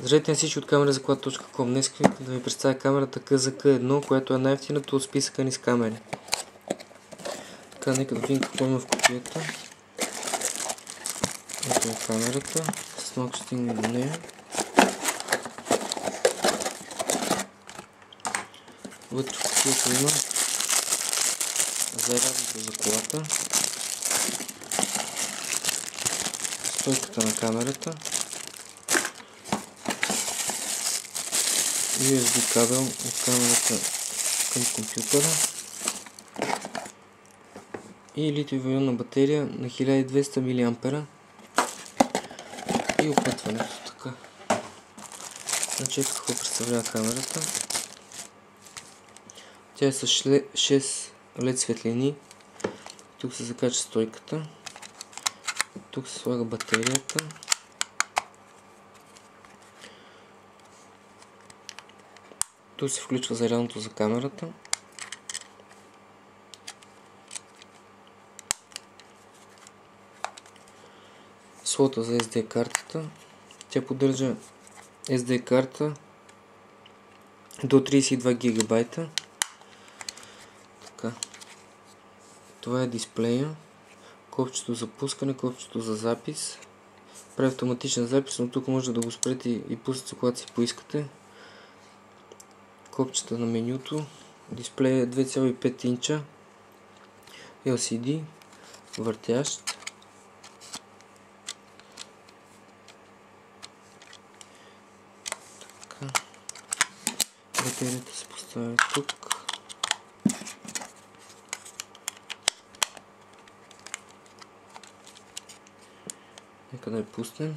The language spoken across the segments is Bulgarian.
Здравейте на всички от камера-за-клад.com. Днес искам да ви представя камерата KZK1, която е най-ефтината от списъка ни с камери. Така, нека да видим какво има в кутията. Ето е камерата. С малко ще стигнем до нея. Вътре в кутията има зарядното за колата, стойката на камерата, USB кабел от камерата към компютъра и литиево-ионна батерия на 1200 мА и опътването. Така. Значи ето какво представлява камерата. Тя е с 6 LED светлини. Тук се закача стойката. Тук се слага батерията. Тук се включва зарядното за камерата. Слота за SD картата. Тя поддържа SD карта до 32 ГБ. Така. Това е дисплея. Копчето за пускане, копчето за запис. Прави автоматичен запис, но тук може да го спрете и пуснете, когато си поискате. Копчета на менюто. Дисплей е 2,5 инча. LCD. Въртящ. Така. Батерията се поставя тук. Нека да я пуснем.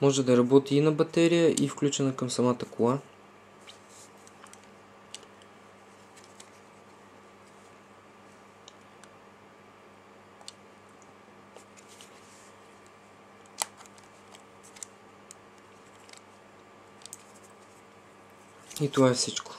Може да работи и на батерия, и включена към самата кола. И това е всичко.